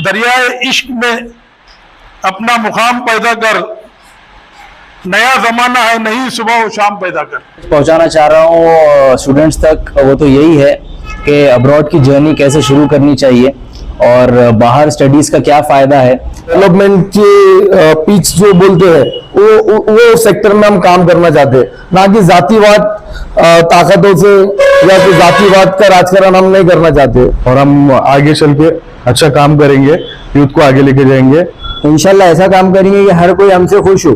दरियाए इश्क में अपना मुकाम पैदा कर, नया ज़माना है नई सुबह और शाम पैदा कर। पहुंचाना चाह रहा हूँ स्टूडेंट्स तक, वो तो यही है कि अब्रॉड की जर्नी कैसे शुरू करनी चाहिए और बाहर स्टडीज का क्या फ़ायदा है। डेवलपमेंट की पिच जो बोलते हैं वो सेक्टर में हम काम करना चाहते हैं, ना कि जातिवाद ताकतों से या फिर जातिवाद का राजकारण हम नहीं करना चाहते। और हम आगे चल के अच्छा काम करेंगे, यूथ को आगे लेके जाएंगे। इंशाल्लाह ऐसा काम करेंगे कि हर कोई हमसे खुश हो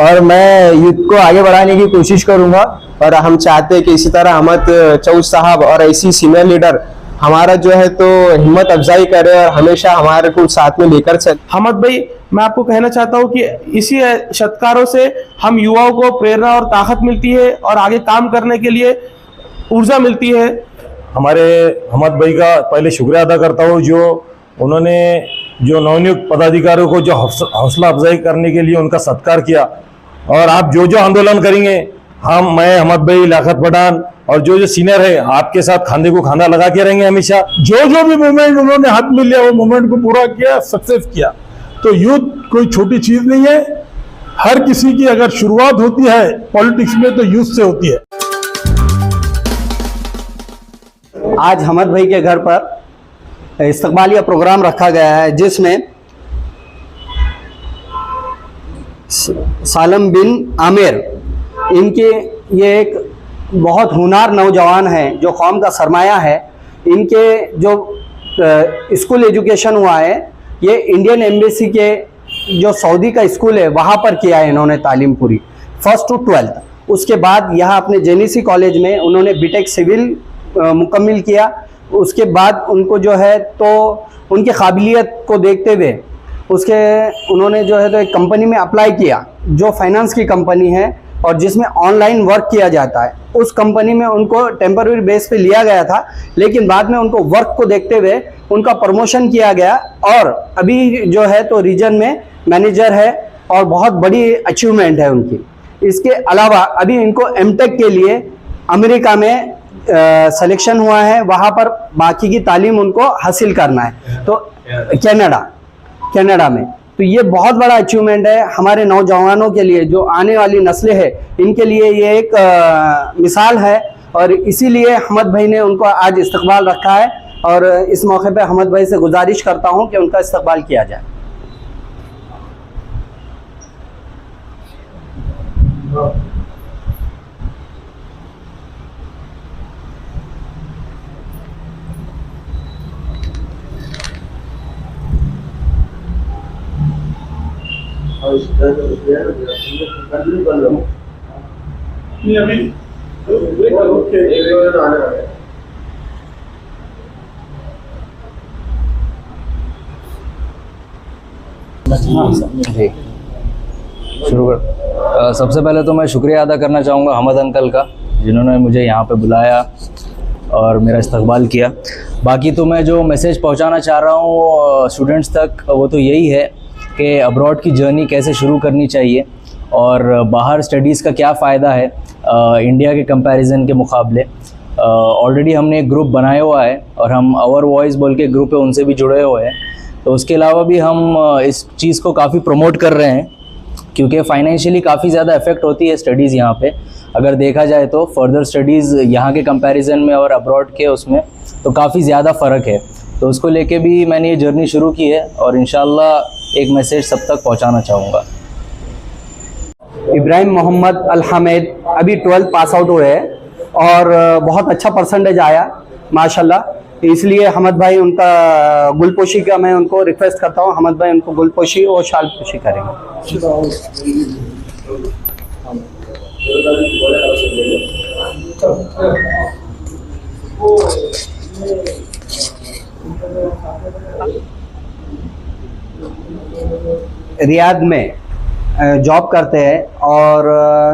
और मैं यूथ को आगे बढ़ाने की कोशिश करूंगा। और हम चाहते हैं कि इसी तरह अहमद चौद साहब और ऐसी सीनियर लीडर हमारा जो है तो हिम्मत अफजाई करे और हमेशा हमारे को साथ में लेकर चले। अहमद भाई, मैं आपको कहना चाहता हूं कि इसी सत्कारों से हम युवाओं को प्रेरणा और ताकत मिलती है और आगे काम करने के लिए ऊर्जा मिलती है। हमारे अहमद भाई का पहले शुक्रिया अदा करता हूँ, जो उन्होंने जो नवनियुक्त पदाधिकारियों को जो हौसला अफजाई करने के लिए उनका सत्कार किया। और आप जो जो आंदोलन करेंगे, मैं अहमद भाई, लियाकत पठान और जो जो सीनियर है आपके साथ खांदे को खांदा लगा के रहेंगे हमेशा। जो भी मूवमेंट उन्होंने हाथ में लिया वो मूवमेंट को पूरा किया, सक्सेस किया। तो यूथ कोई छोटी चीज नहीं है, हर किसी की अगर शुरुआत होती है पॉलिटिक्स में तो यूथ से होती है। आज अहमद भाई के घर पर इस्तकबालिया प्रोग्राम रखा गया है, जिसमें सालम बिन आमिर, इनके ये एक बहुत हुनार नौजवान हैं जो कौम का सरमाया है। इनके जो स्कूल एजुकेशन हुआ है ये इंडियन एम्बेसी के जो सऊदी का स्कूल है वहाँ पर किया है इन्होंने तालीम पूरी, 1st to 12th। उसके बाद यहाँ अपने जेनेसी कॉलेज में उन्होंने बीटेक सिविल मुकम्मिल किया। उसके बाद उनको जो है तो उनकी काबिलियत को देखते हुए उन्होंने जो है तो एक कंपनी में अप्लाई किया जो फाइनेंस की कंपनी है और जिसमें ऑनलाइन वर्क किया जाता है। उस कंपनी में उनको टेम्पररी बेस पे लिया गया था, लेकिन बाद में उनको वर्क को देखते हुए उनका प्रमोशन किया गया और अभी जो है तो रीजन में मैनेजर है और बहुत बड़ी अचीवमेंट है उनकी। इसके अलावा अभी इनको एमटेक के लिए अमेरिका में सिलेक्शन हुआ है, वहाँ पर बाकी की तालीम उनको हासिल करना है, तो कनाडा में। तो ये बहुत बड़ा अचीवमेंट है हमारे नौजवानों के लिए, जो आने वाली नस्लें हैं इनके लिए ये एक मिसाल है। और इसीलिए अहमद भाई ने उनको आज इस्तकबाल रखा है और इस मौके पे अहमद भाई से गुजारिश करता हूं कि उनका इस्तकबाल किया जाए। शुरू कर। सबसे पहले तो मैं शुक्रिया अदा करना चाहूँगा अहमद अंकल का, जिन्होंने मुझे यहाँ पे बुलाया और मेरा इस्तकबाल किया। बाकी तो मैं जो मैसेज पहुँचाना चाह रहा हूँ स्टूडेंट्स तक, वो तो यही है कि अब्रॉड की जर्नी कैसे शुरू करनी चाहिए और बाहर स्टडीज़ का क्या फ़ायदा है इंडिया के कंपैरिजन के मुकाबले। ऑलरेडी हमने एक ग्रुप बनाया हुआ है और हम आवर वॉइस बोल के ग्रुप है उनसे भी जुड़े हुए हैं। तो उसके अलावा भी हम इस चीज़ को काफ़ी प्रमोट कर रहे हैं, क्योंकि फाइनेंशियली काफ़ी ज़्यादा इफ़ेक्ट होती है स्टडीज़ यहाँ पे। अगर देखा जाए तो फर्दर स्टडीज़ यहाँ के कंपैरिजन में और अब्रॉड के उसमें तो काफ़ी ज़्यादा फ़र्क है। तो उसको लेके भी मैंने ये जर्नी शुरू की है और इंशाल्लाह एक मैसेज सब तक पहुँचाना चाहूँगा। इब्राहिम मोहम्मद अल हमेद अभी 12th पास आउट हुए हैं और बहुत अच्छा परसेंटेज आया माशाल्लाह। इसलिए अहमद भाई उनका गुलपोशी का मैं उनको रिक्वेस्ट करता हूँ, अहमद भाई उनको गुलपोशी और शाल पोशी करेंगे। रियाद में जॉब करते हैं और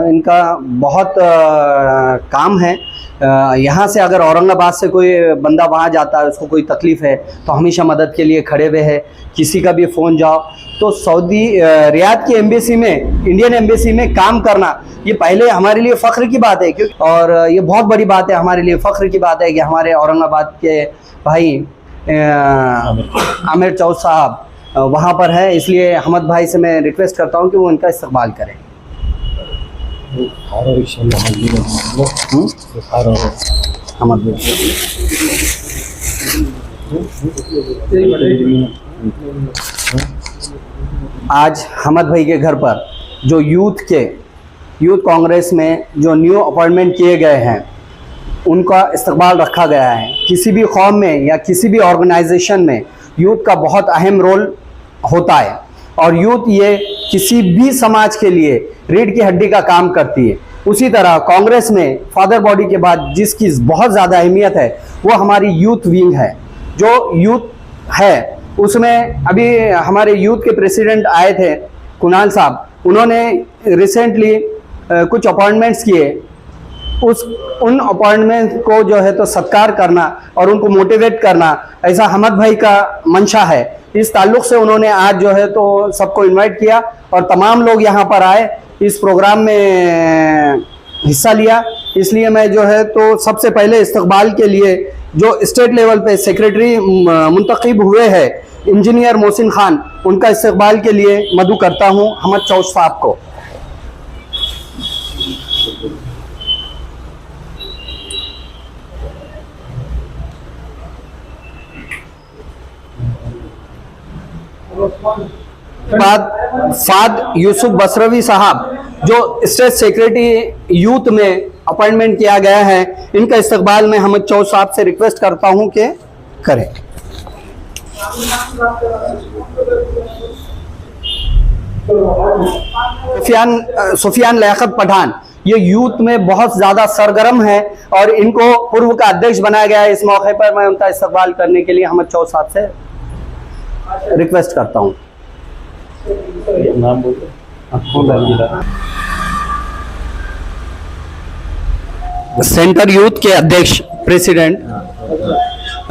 इनका बहुत काम है। यहाँ से अगर औरंगाबाद से कोई बंदा वहाँ जाता है, उसको कोई तकलीफ़ है तो हमेशा मदद के लिए खड़े हुए हैं। किसी का भी फ़ोन जाओ तो सऊदी रियाद की एम्बेसी में, इंडियन एम्बेसी में काम करना ये पहले हमारे लिए फ़ख्र की बात है, क्योंकि और ये बहुत बड़ी बात है हमारे लिए, फ़ख्र की बात है कि हमारे औरंगाबाद के भाई आमिर चौध साहब वहाँ पर है, इसलिए अहमद भाई से मैं रिक्वेस्ट करता हूँ कि वो उनका इस्तकबाल करें। अहमद भाई आज अहमद भाई के घर पर जो यूथ कांग्रेस में जो न्यू अपॉइंटमेंट किए गए हैं उनका इस्तकबाल रखा गया है। किसी भी कौम में या किसी भी ऑर्गेनाइजेशन में यूथ का बहुत अहम रोल होता है और यूथ ये किसी भी समाज के लिए रीढ़ की हड्डी का काम करती है। उसी तरह कांग्रेस में फादर बॉडी के बाद जिसकी बहुत ज़्यादा अहमियत है वो हमारी यूथ विंग है। जो यूथ है उसमें अभी हमारे यूथ के प्रेसिडेंट आए थे कुणाल साहब, उन्होंने रिसेंटली कुछ अपॉइंटमेंट्स किए। उन अपॉइंटमेंट को जो है तो सत्कार करना और उनको मोटिवेट करना ऐसा अहमद भाई का मंशा है। इस ताल्लुक से उन्होंने आज जो है तो सबको इनवाइट किया और तमाम लोग यहाँ पर आए, इस प्रोग्राम में हिस्सा लिया। इसलिए मैं जो है तो सबसे पहले इस्तकबाल के लिए जो स्टेट लेवल पे सेक्रेटरी मुंतखब हुए हैं इंजीनियर मोहसिन खान, उनका इस्तकबाल के लिए मदु करता हूँ अहमद चौध साहब को। बाद फाद यूसुफ बसरवी साहब जो स्टेट सेक्रेटरी यूथ में अपॉइंटमेंट किया गया है, इनका इस्तकबाल मैं अहमद चौध साहब से रिक्वेस्ट करता हूं कि करें। सुफियान लियाकत पठान ये यूथ में बहुत ज़्यादा सरगर्म है और इनको पूर्व का अध्यक्ष बनाया गया है। इस मौके पर मैं उनका इस्तकबाल करने के लिए अहमद चौध साहब से रिक्वेस्ट करता हूँ। सेंटर यूथ के अध्यक्ष प्रेसिडेंट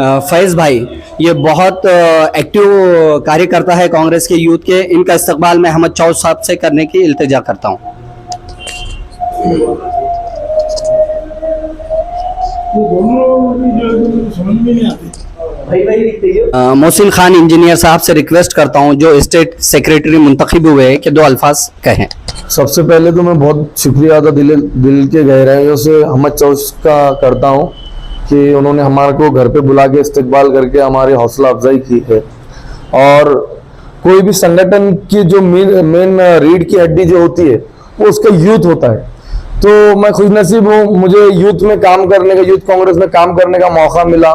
फैज़ भाई ये बहुत एक्टिव कार्यकर्ता है कांग्रेस के यूथ के, इनका इस्तकबाल मैं अहमद चौध साहब से करने की इल्तिजा करता हूँ। मोहसिन खान इंजीनियर साहब से रिक्वेस्ट करता हूं जो स्टेट सेक्रेटरी मुंतखब हुए हैं कि दो अल्फाज कहें। सबसे पहले तो मैं बहुत शुक्रिया अदा दिल के गहराइयों से अहमद चौध का करता हूं कि उन्होंने हमारे को घर पे बुला के इस्तकबाल करके हमारी हौसला अफजाई की है। और कोई भी संगठन की जो मेन रीढ़ की हड्डी जो होती है वो उसका यूथ होता है। तो मैं खुशनसीब हूँ, मुझे यूथ में काम करने का, यूथ कांग्रेस में काम करने का मौका मिला।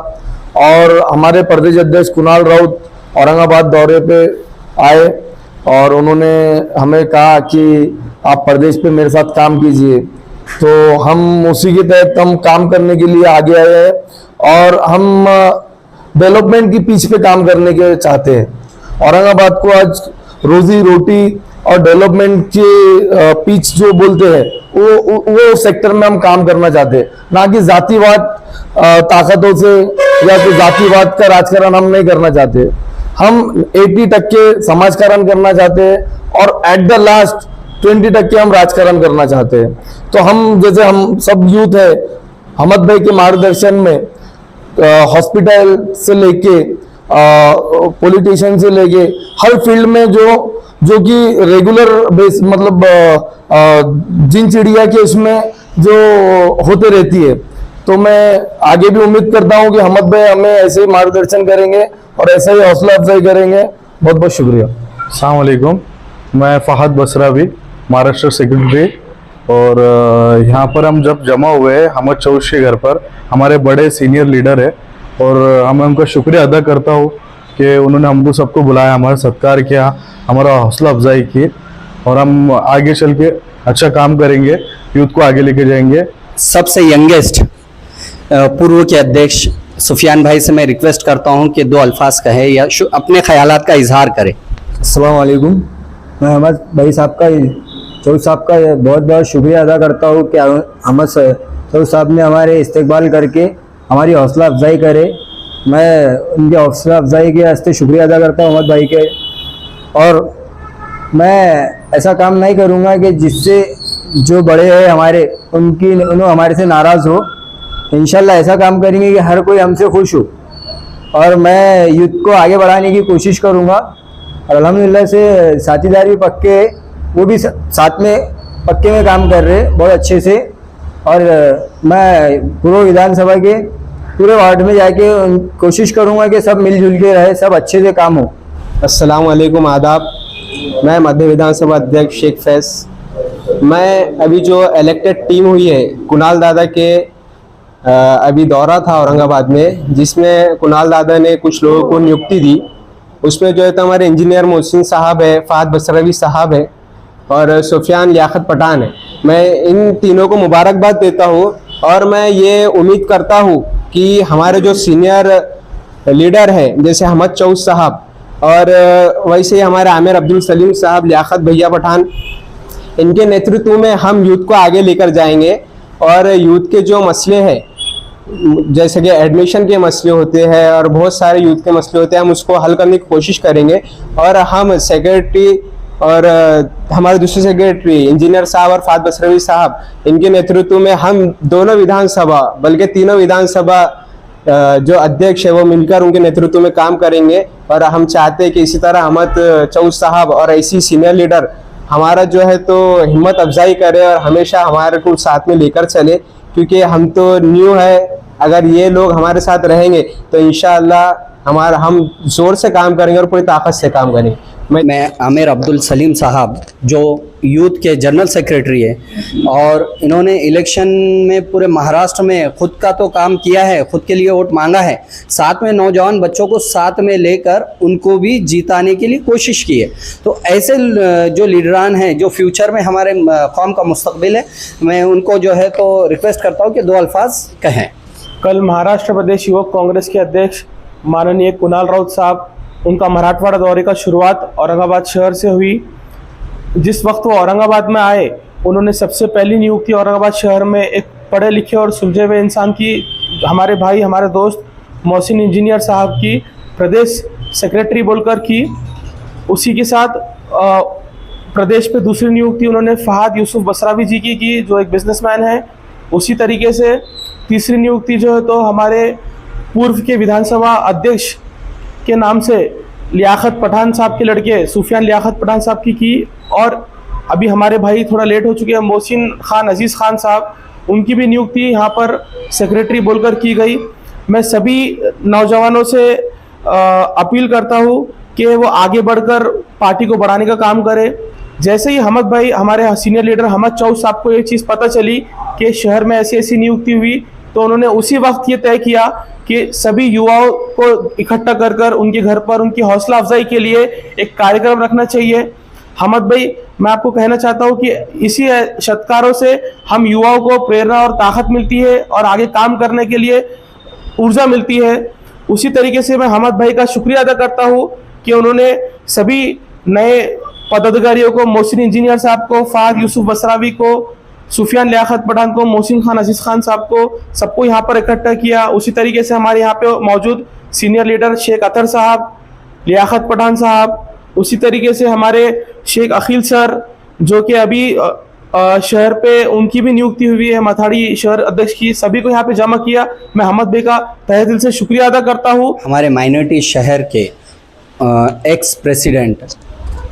और हमारे प्रदेश अध्यक्ष कुणाल राउत औरंगाबाद दौरे पे आए और उन्होंने हमें कहा कि आप प्रदेश पे मेरे साथ काम कीजिए, तो हम उसी के तहत हम काम करने के लिए आगे आए हैं और हम डेवलपमेंट की पीछ पे काम करने के चाहते हैं। औरंगाबाद को आज रोजी रोटी और डेवलपमेंट के पीछ जो बोलते हैं वो सेक्टर में हम काम करना चाहते हैं, ना कि जातिवाद ताकतों से या फिर जातिवाद का राजकारण हम नहीं करना चाहते। हम 80% समाजकारण करना चाहते हैं और एट द लास्ट 20% हम राजकारण करना चाहते हैं। तो हम जैसे हम सब यूथ है, अहमद भाई के मार्गदर्शन में हॉस्पिटल से लेके पॉलिटिशियन से लेके हर फील्ड में जो कि रेगुलर बेस मतलब जिन चिड़िया के उसमें जो होते रहती है, तो मैं आगे भी उम्मीद करता हूं कि अहमद भाई हमें ऐसे ही मार्गदर्शन करेंगे और ऐसा ही हौसला अफजाई करेंगे। बहुत बहुत शुक्रिया। अस्सलाम वालेकुम, मैं फहद बसरावी महाराष्ट्र सेक्रेटरी। और यहाँ पर हम जब जमा हुए हैं अहमद चौध के घर पर, हमारे बड़े सीनियर लीडर है और मैं उनका शुक्रिया अदा करता हूँ कि उन्होंने हमको सबको बुलाया, हमारा सत्कार किया, हमारा हौसला अफजाई की और हम आगे चल के अच्छा काम करेंगे, यूथ को आगे लेके जाएंगे। सबसे यंगेस्ट पूर्व के अध्यक्ष सुफियान भाई से मैं रिक्वेस्ट करता हूं कि दो अल्फाज कहे या अपने ख्यालात का इजहार करें। अस्सलाम वालेकुम, मैं अहमद भाई साहब का चौध साहब का बहुत बहुत शुक्रिया अदा करता हूं कि अहमद चौध साहब ने हमारे इस्तकबाल करके हमारी हौसला अफजाई करे। मैं उनकी हौसला अफजाई के वास्ते शुक्रिया अदा करता हूं अहमद भाई के। और मैं ऐसा काम नहीं करूंगा कि जिससे जो बड़े हैं हमारे उन्होंने हमारे से नाराज़ हो। इंशाल्लाह ऐसा काम करेंगे कि हर कोई हमसे खुश हो। और मैं यूथ को आगे बढ़ाने की कोशिश करूँगा। और अल्हम्दुलिल्लाह से साथीदार भी पक्के, वो भी साथ में पक्के में काम कर रहे बहुत अच्छे से। और मैं पूर्व विधानसभा के पूरे वार्ड में जाके कोशिश करूँगा कि सब मिलजुल के रहे, सब अच्छे से काम हो। अस्सलाम वालेकुम, आदाब। मैं मध्य विधानसभा अध्यक्ष शेख फैज। मैं अभी जो इलेक्टेड टीम हुई है, कुणाल दादा के अभी दौरा था औरंगाबाद में, जिसमें कुणाल दादा ने कुछ लोगों को नियुक्ति दी। उसमें जो है तो हमारे इंजीनियर मोहसिन साहब है, फहद बसरावी साहब है और सुफियान लियाकत पठान है। मैं इन तीनों को मुबारकबाद देता हूँ और मैं ये उम्मीद करता हूँ कि हमारे जो सीनियर लीडर है जैसे अहमद चौस साहब और वैसे ही हमारे आमिर अब्दुल सलीम साहब, लियाकत भैया पठान, इनके नेतृत्व में हम यूथ को आगे लेकर जाएंगे। और यूथ के जो मसले हैं जैसे कि एडमिशन के मसले होते हैं और बहुत सारे यूथ के मसले होते हैं, हम उसको हल करने की कोशिश करेंगे। और हम सेक्रेटरी और हमारे दूसरे सेक्रेटरी इंजीनियर साहब और फहद बसरावी साहब, इनके नेतृत्व में हम दोनों विधानसभा बल्कि तीनों विधानसभा जो अध्यक्ष है वो मिलकर उनके नेतृत्व में काम करेंगे। और हम चाहते हैं कि इसी तरह अहमद चौस साहब और ऐसी सीनियर लीडर हमारा जो है तो हिम्मत अफजाई करे और हमेशा हमारे को साथ में लेकर चले, क्योंकि हम तो न्यू है। अगर ये लोग हमारे साथ रहेंगे तो इंशाअल्लाह हम जोर से काम करेंगे और पूरी ताकत से काम करेंगे। मैं आमिर अब्दुल सलीम साहब जो यूथ के जनरल सेक्रेटरी है और इन्होंने इलेक्शन में पूरे महाराष्ट्र में खुद का तो काम किया है, खुद के लिए वोट मांगा है, साथ में नौजवान बच्चों को साथ में लेकर उनको भी जिताने के लिए कोशिश की है। तो ऐसे जो लीडरान हैं जो फ्यूचर में हमारे कौम का मुस्तकबिल है, मैं उनको जो है तो रिक्वेस्ट करता हूँ कि दो अल्फाज कहें। कल महाराष्ट्र प्रदेश युवक कांग्रेस के अध्यक्ष माननीय कुणाल राउत साहब, उनका मराठवाड़ा दौरे का शुरुआत औरंगाबाद शहर से हुई। जिस वक्त वो औरंगाबाद में आए, उन्होंने सबसे पहली नियुक्ति औरंगाबाद शहर में एक पढ़े लिखे और सुलझे हुए इंसान की, हमारे भाई हमारे दोस्त मोहसिन इंजीनियर साहब की प्रदेश सेक्रेटरी बोलकर की। उसी के साथ प्रदेश पे दूसरी नियुक्ति उन्होंने फहद यूसुफ बसरावी जी की जो एक बिजनेसमैन है। उसी तरीके से तीसरी नियुक्ति जो है तो हमारे पूर्व के विधानसभा अध्यक्ष के नाम से लियाकत पठान साहब के लड़के सुफियान लियाकत पठान साहब की। और अभी हमारे भाई थोड़ा लेट हो चुके हैं, मोहसिन खान अजीज़ खान साहब, उनकी भी नियुक्ति यहाँ पर सेक्रेटरी बोलकर की गई। मैं सभी नौजवानों से अपील करता हूँ कि वो आगे बढ़कर पार्टी को बढ़ाने का काम करें। जैसे ही अहमद भाई, हमारे सीनियर लीडर अहमद चौस साहब को ये चीज़ पता चली कि शहर में ऐसी ऐसी नियुक्ति हुई, तो उन्होंने उसी वक्त ये तय किया कि सभी युवाओं को इकट्ठा कर उनके घर पर उनकी हौसला अफजाई के लिए एक कार्यक्रम रखना चाहिए। अहमद भाई, मैं आपको कहना चाहता हूँ कि इसी सत्कारों से हम युवाओं को प्रेरणा और ताकत मिलती है और आगे काम करने के लिए ऊर्जा मिलती है। उसी तरीके से मैं अहमद भाई का शुक्रिया अदा करता हूँ कि उन्होंने सभी नए पदाधिकारियों को, मोहसिन इंजीनियर साहब को, फहद यूसुफ बसरावी को, सुफियान लियाकत पठान को, मोहसिन खान अजीज़ खान साहब को, सबको यहाँ पर इकट्ठा किया। उसी तरीके से हमारे यहाँ पे मौजूद सीनियर लीडर शेख अतर साहब, लियाकत पठान साहब, उसी तरीके से हमारे शेख अखिल सर जो कि अभी शहर पे उनकी भी नियुक्ति हुई है, मथाड़ी शहर अध्यक्ष की, सभी को यहाँ पे जमा किया। मैं अहमद भाई का तहे दिल से शुक्रिया अदा करता हूँ। हमारे माइनॉरिटी शहर के एक्स प्रेसिडेंट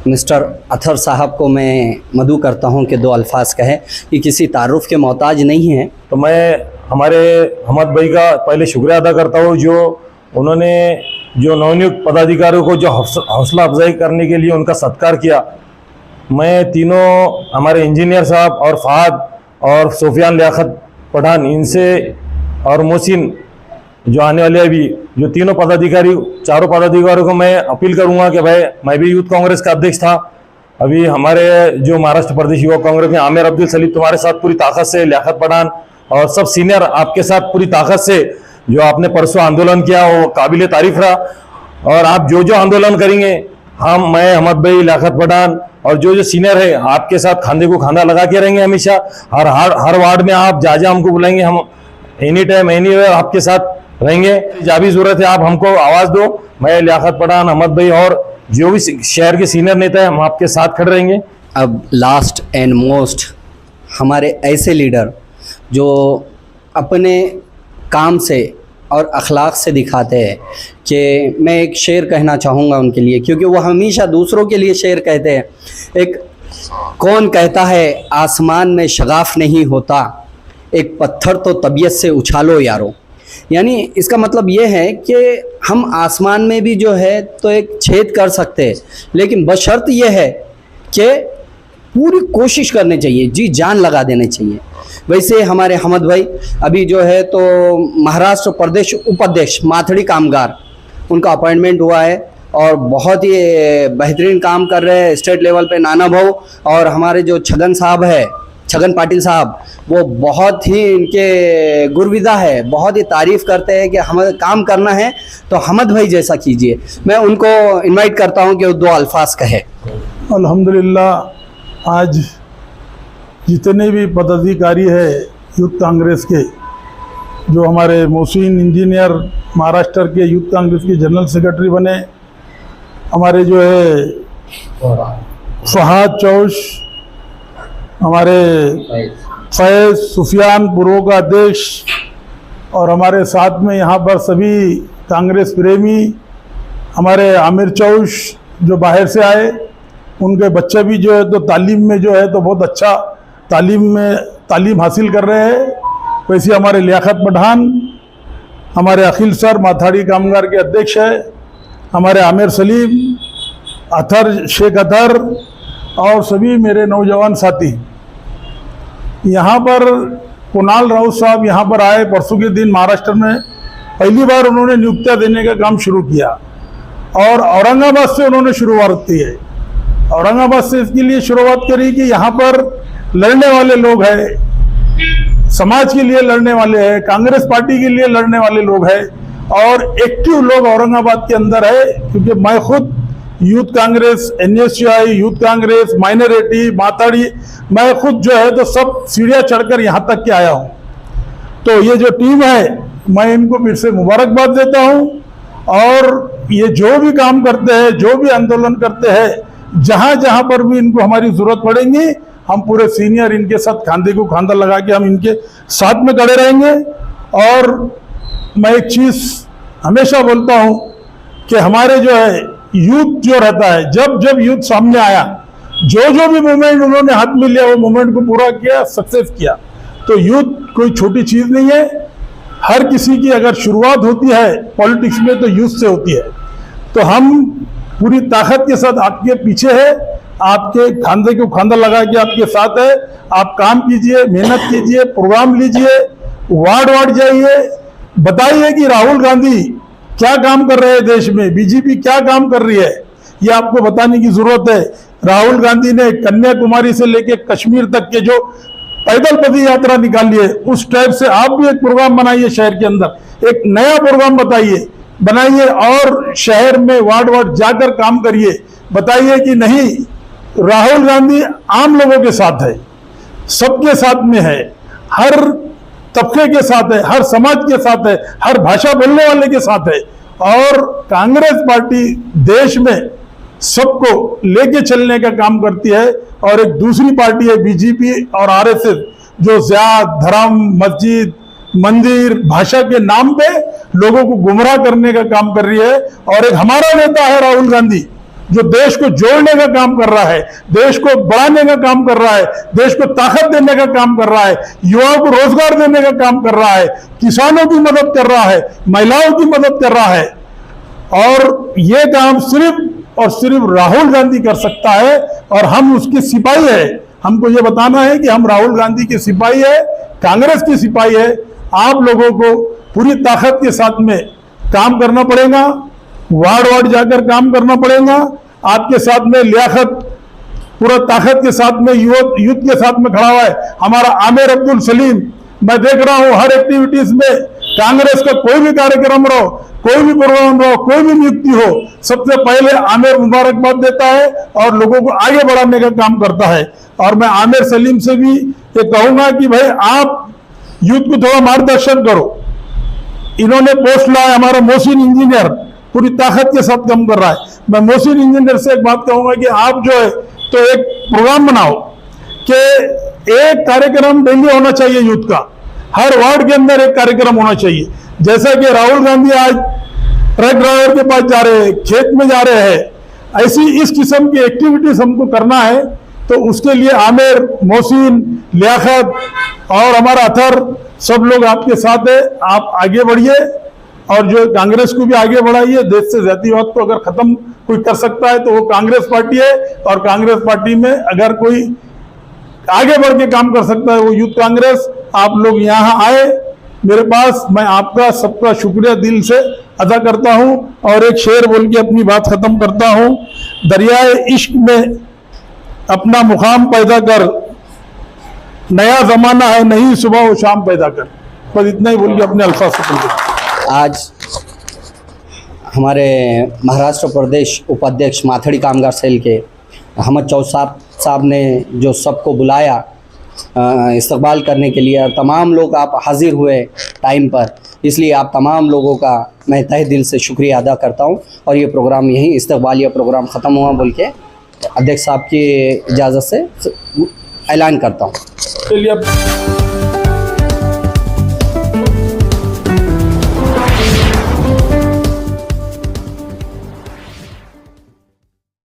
मिस्टर अतर साहब को मैं मदऊ करता हूं कि दो अल्फाज कहें, कि किसी तारुफ के मोहताज नहीं है। तो मैं हमारे अहमद भाई का पहले शुक्रिया अदा करता हूं जो उन्होंने जो नवनियुक्त पदाधिकारियों को जो हौसला अफजाई करने के लिए उनका सत्कार किया। मैं तीनों हमारे इंजीनियर साहब और फहद और सुफियान लियाकत पठान, इनसे और मोहसिन जो आने वाले अभी जो तीनों पदाधिकारी, चारों पदाधिकारियों को मैं अपील करूंगा कि भाई, मैं भी यूथ कांग्रेस का अध्यक्ष था। अभी हमारे जो महाराष्ट्र प्रदेश युवा कांग्रेस में आमिर अब्दुल सलीम तुम्हारे साथ पूरी ताकत से, लियाकत पठान और सब सीनियर आपके साथ पूरी ताकत से जो आपने परसों आंदोलन किया वो काबिल तारीफ रहा। और आप जो जो आंदोलन करेंगे, मैं अहमद भाई, लियाकत पठान और जो जो सीनियर है आपके साथ खांदे को खांदा लगा के रहेंगे हमेशा। हर वार्ड में आप जहाँ हमको बुलाएंगे, हम एनी टाइम एनीवेयर आपके साथ रहेंगे। जहाँ भी जरूरत है आप हमको आवाज दो, मैं लियाकत पठान, अहमद भाई और जो भी शहर के सीनियर नेता है हम आपके साथ खड़े रहेंगे। अब लास्ट एंड मोस्ट, हमारे ऐसे लीडर जो अपने काम से और अखलाक से दिखाते हैं। कि मैं एक शेर कहना चाहूँगा उनके लिए, क्योंकि वो हमेशा दूसरों के लिए शेर कहते हैं। एक कौन कहता है आसमान में शगाफ नहीं होता, एक पत्थर तो तबीयत से उछालो यारो। यानी इसका मतलब ये है कि हम आसमान में भी जो है तो एक छेद कर सकते हैं, लेकिन बशर्त ये है कि पूरी कोशिश करनी चाहिए, जी जान लगा देनी चाहिए। वैसे हमारे अहमद भाई अभी जो है तो महाराष्ट्र प्रदेश उपाध्यक्ष माथड़ी कामगार उनका अपॉइंटमेंट हुआ है और बहुत ही बेहतरीन काम कर रहे हैं स्टेट लेवल पे। नाना भाऊ और हमारे जो छगन पाटिल साहब, वो बहुत ही इनके गुरविदा है, बहुत ही तारीफ़ करते हैं कि हमें काम करना है तो अहमद भाई जैसा कीजिए। मैं उनको इनवाइट करता हूं कि वो 2 अल्फाज कहे। अल्हम्दुलिल्लाह, आज जितने भी पदाधिकारी है यूथ कांग्रेस के, जो हमारे मोहसिन इंजीनियर महाराष्ट्र के यूथ कांग्रेस के जनरल सेक्रेटरी बने, हमारे जो है फहाद चौश, हमारे फैज़ सुफियान पूर्व का अध्यक्ष, और हमारे साथ में यहाँ पर सभी कांग्रेस प्रेमी, हमारे आमिर चौश जो बाहर से आए, उनके बच्चे भी जो है तो तालीम में जो है तो बहुत अच्छा तालीम हासिल कर रहे हैं। वैसे हमारे लियाकत पठान, हमारे अखिल सर माथाड़ी कामगार के अध्यक्ष है, हमारे आमिर सलीम, शेख अतर और सभी मेरे नौजवान साथी। यहाँ पर कुणाल राउत साहब यहाँ पर आए परसों के दिन महाराष्ट्र में, पहली बार उन्होंने नियुक्तियाँ देने का काम शुरू किया और औरंगाबाद से उन्होंने शुरुआत की है। औरंगाबाद से इसके लिए शुरुआत करी कि यहाँ पर लड़ने वाले लोग हैं, समाज के लिए लड़ने वाले हैं, कांग्रेस पार्टी के लिए लड़ने वाले लोग हैं और एक्टिव लोग औरंगाबाद के अंदर है। क्योंकि मैं खुद youth Congress, NSCI, youth Congress, minority, माताड़ी, मैं खुद जो है तो सब सीढ़ियाँ चढ़कर यहाँ तक के आया हूँ। तो ये जो टीम है, मैं इनको फिर से मुबारकबाद देता हूँ। और ये जो भी काम करते हैं, जो भी आंदोलन करते हैं, जहाँ जहाँ पर भी इनको हमारी जरूरत पड़ेगी, हम पूरे सीनियर इनके साथ खांधे को खांधा लगा के हम इनके साथ में खड़े रहेंगे। और मैं एक चीज़ हमेशा बोलता हूँ कि हमारे जो है यूथ जो रहता है, जब जब यूथ सामने आया, जो भी मूवमेंट उन्होंने हाथ में लिया, वो मूवमेंट को पूरा किया, सक्सेस किया। तो यूथ कोई छोटी चीज़ नहीं है। हर किसी की अगर शुरुआत होती है पॉलिटिक्स में तो यूथ से होती है। तो हम पूरी ताकत के साथ आपके पीछे है, आपके खांधे को खांधा लगा के आपके साथ है। आप काम कीजिए, मेहनत कीजिए, प्रोग्राम लीजिए, वार्ड जाइए, बताइए कि राहुल गांधी क्या काम कर रहे हैं देश में, बीजेपी क्या काम कर रही है, ये आपको बताने की जरूरत है। राहुल गांधी ने कन्याकुमारी से लेकर कश्मीर तक के जो पैदल पद यात्रा निकाली है, उस टाइप से आप भी एक प्रोग्राम बनाइए, शहर के अंदर एक नया प्रोग्राम बनाइए और शहर में वार्ड जाकर काम करिए। बताइए कि नहीं, राहुल गांधी आम लोगों के साथ है, सबके साथ में है, हर तबके के साथ है, हर समाज के साथ है, हर भाषा बोलने वाले के साथ है। और कांग्रेस पार्टी देश में सबको लेके चलने का काम करती है। और एक दूसरी पार्टी है बीजेपी और RSS, जो जात, धर्म, मस्जिद, मंदिर, भाषा के नाम पे लोगों को गुमराह करने का काम कर रही है। और एक हमारा नेता है राहुल गांधी, जो देश को जोड़ने का काम कर रहा है, देश को बढ़ाने का काम कर रहा है, देश को ताकत देने का काम कर रहा है, युवाओं को रोजगार देने का काम कर रहा है, किसानों की मदद कर रहा है, महिलाओं की मदद कर रहा है। और ये काम सिर्फ और सिर्फ राहुल गांधी कर सकता है और हम उसके सिपाही है। हमको ये बताना है कि हम राहुल गांधी के सिपाही है, कांग्रेस के सिपाही है। आप लोगों को पूरी ताकत के साथ में काम करना पड़ेगा, वार्ड जाकर काम करना पड़ेगा। आपके साथ में लियाकत पूरा ताकत के साथ में यूथ के साथ में खड़ा हुआ है हमारा आमिर अब्दुल सलीम। मैं देख रहा हूं हर एक्टिविटीज में कांग्रेस का कोई भी कार्यक्रम रहो, कोई भी प्रोग्राम रहो, कोई भी नियुक्ति हो, सबसे पहले आमिर मुबारकबाद देता है और लोगों को आगे बढ़ाने का काम करता है। और मैं आमिर सलीम से भी ये कहूंगा कि भाई आप यूथ को थोड़ा मार्गदर्शन करो। इन्होंने पोस्ट लाया, हमारा मोहसिन इंजीनियर पूरी ताकत के साथ काम कर रहा है। मैं मोहसिन इंजीनियर से एक बात कहूंगा कि आप जो है तो एक प्रोग्राम बनाओ कि एक कार्यक्रम डेली होना चाहिए यूथ का, हर वार्ड के अंदर एक कार्यक्रम होना चाहिए। जैसा कि राहुल गांधी आज ट्रक ड्राइवर के पास जा रहे हैं, खेत में जा रहे हैं, ऐसी इस किस्म की एक्टिविटीज हमको करना है। तो उसके लिए आमिर, मोहसिन, लियाकत और हमारा अथर सब लोग आपके साथ है। आप आगे बढ़िए और जो कांग्रेस को भी आगे बढ़ाइए। देश से जातिवाद को अगर खत्म कोई कर सकता है तो वो कांग्रेस पार्टी है, और कांग्रेस पार्टी में अगर कोई आगे बढ़ के काम कर सकता है वो यूथ कांग्रेस। आप लोग यहाँ आए मेरे पास, मैं आपका सबका शुक्रिया दिल से अदा करता हूँ। और एक शेर बोल के अपनी बात खत्म करता हूँ, दरियाए इश्क में अपना मुकाम पैदा कर, नया जमाना है नहीं सुबह और शाम पैदा कर। बस इतना ही बोल के अपने अल्फाज से। आज हमारे महाराष्ट्र प्रदेश उपाध्यक्ष माथड़ी कामगार सेल के अहमद चौधरी साहब ने जो सबको बुलाया इस्तकबाल करने के लिए, और तमाम लोग आप हाजिर हुए टाइम पर, इसलिए आप तमाम लोगों का मैं तहे दिल से शुक्रिया अदा करता हूं। और ये प्रोग्राम यहीं इस्तकबालिया प्रोग्राम ख़त्म हुआ बोल के अध्यक्ष साहब की इजाज़त से ऐलान करता हूं। चलिए अब